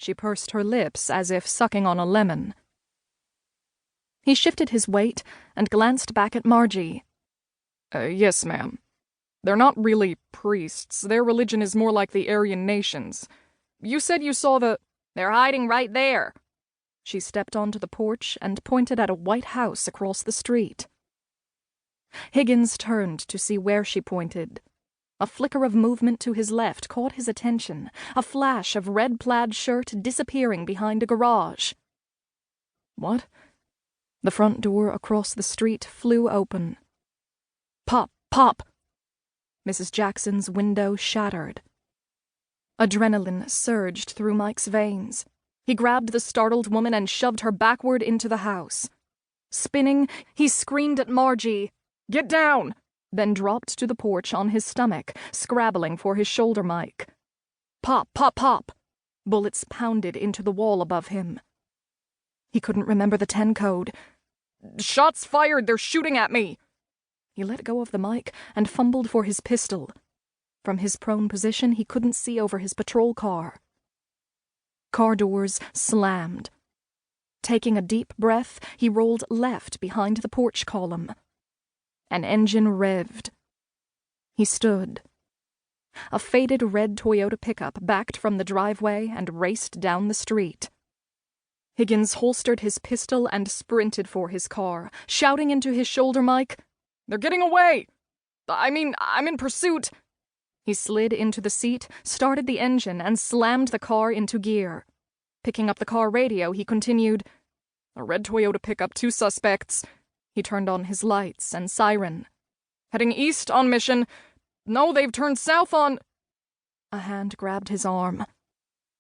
She pursed her lips as if sucking on a lemon. He shifted his weight and glanced back at Margie. Yes, ma'am. They're not really priests. Their religion is more like the Aryan nations. You said you saw the— They're hiding right there. She stepped onto the porch and pointed at a white house across the street. Higgins turned to see where she pointed. A flicker of movement to his left caught his attention, a flash of red plaid shirt disappearing behind a garage. What? The front door across the street flew open. Pop, pop! Mrs. Jackson's window shattered. Adrenaline surged through Mike's veins. He grabbed the startled woman and shoved her backward into the house. Spinning, he screamed at Margie, "Get down!" then dropped to the porch on his stomach, scrabbling for his shoulder mic. Pop, pop, pop! Bullets pounded into the wall above him. He couldn't remember the 10 code. "Shots fired! They're shooting at me!" He let go of the mic and fumbled for his pistol. From his prone position, he couldn't see over his patrol car. Car doors slammed. Taking a deep breath, he rolled left behind the porch column. An engine revved. He stood. A faded red Toyota pickup backed from the driveway and raced down the street. Higgins holstered his pistol and sprinted for his car, shouting into his shoulder mic, "They're getting away! I'm in pursuit!" He slid into the seat, started the engine, and slammed the car into gear. Picking up the car radio, he continued, "A red Toyota pickup, 2 suspects." He turned on his lights and siren. "Heading east on mission. No, they've turned south on—" A hand grabbed his arm.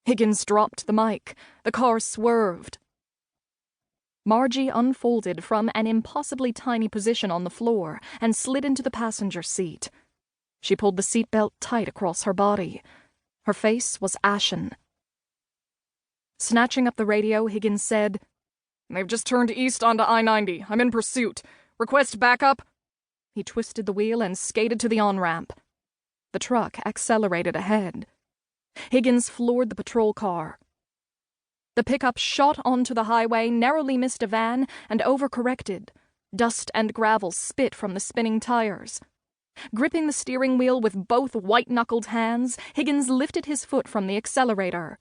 Higgins dropped the mic. The car swerved. Margie unfolded from an impossibly tiny position on the floor and slid into the passenger seat. She pulled the seatbelt tight across her body. Her face was ashen. Snatching up the radio, Higgins said, "They've just turned east onto I-90. I'm in pursuit. Request backup." He twisted the wheel and skated to the on-ramp. The truck accelerated ahead. Higgins floored the patrol car. The pickup shot onto the highway, narrowly missed a van, and overcorrected. Dust and gravel spit from the spinning tires. Gripping the steering wheel with both white-knuckled hands, Higgins lifted his foot from the accelerator.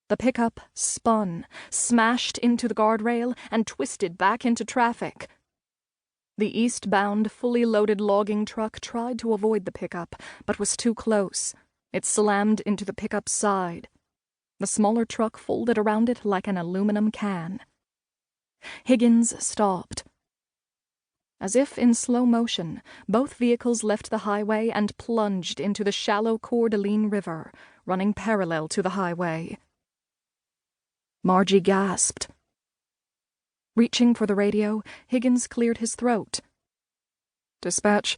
The pickup spun, smashed into the guardrail, and twisted back into traffic. The eastbound, fully loaded logging truck tried to avoid the pickup, but was too close. It slammed into the pickup's side. The smaller truck folded around it like an aluminum can. Higgins stopped. As if in slow motion, both vehicles left the highway and plunged into the shallow Coeur d'Alene River, running parallel to the highway. Margie gasped. Reaching for the radio, Higgins cleared his throat. "Dispatch,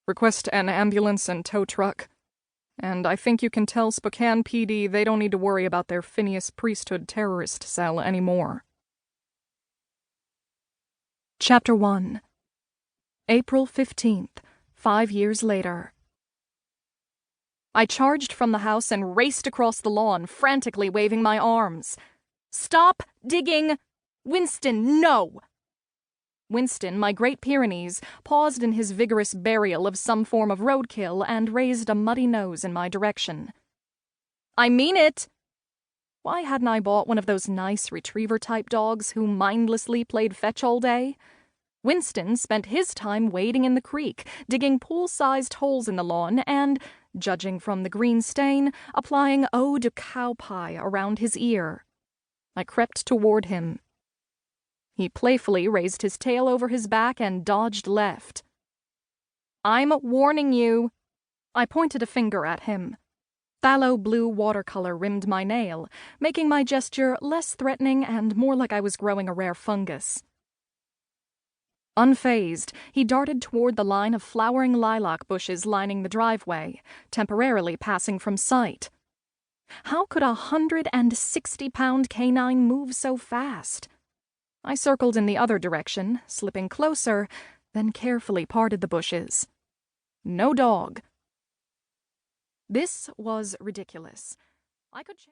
request an ambulance and tow truck. And I think you can tell Spokane PD they don't need to worry about their Phineas priesthood terrorist cell anymore." Chapter 1. April 15th, 5 years later. I charged from the house and raced across the lawn, frantically waving my arms. "Stop digging! Winston, no!" Winston, my Great Pyrenees, paused in his vigorous burial of some form of roadkill and raised a muddy nose in my direction. "I mean it!" Why hadn't I bought one of those nice retriever-type dogs who mindlessly played fetch all day? Winston spent his time wading in the creek, digging pool-sized holes in the lawn and, judging from the green stain, applying eau de cow pie around his ear. I crept toward him. He playfully raised his tail over his back and dodged left. "I'm warning you." I pointed a finger at him. Phthalo blue watercolor rimmed my nail, making my gesture less threatening and more like I was growing a rare fungus. Unfazed, he darted toward the line of flowering lilac bushes lining the driveway, temporarily passing from sight. How could a 160-pound canine move so fast? I circled in the other direction, slipping closer, then carefully parted the bushes. No dog. This was ridiculous. I could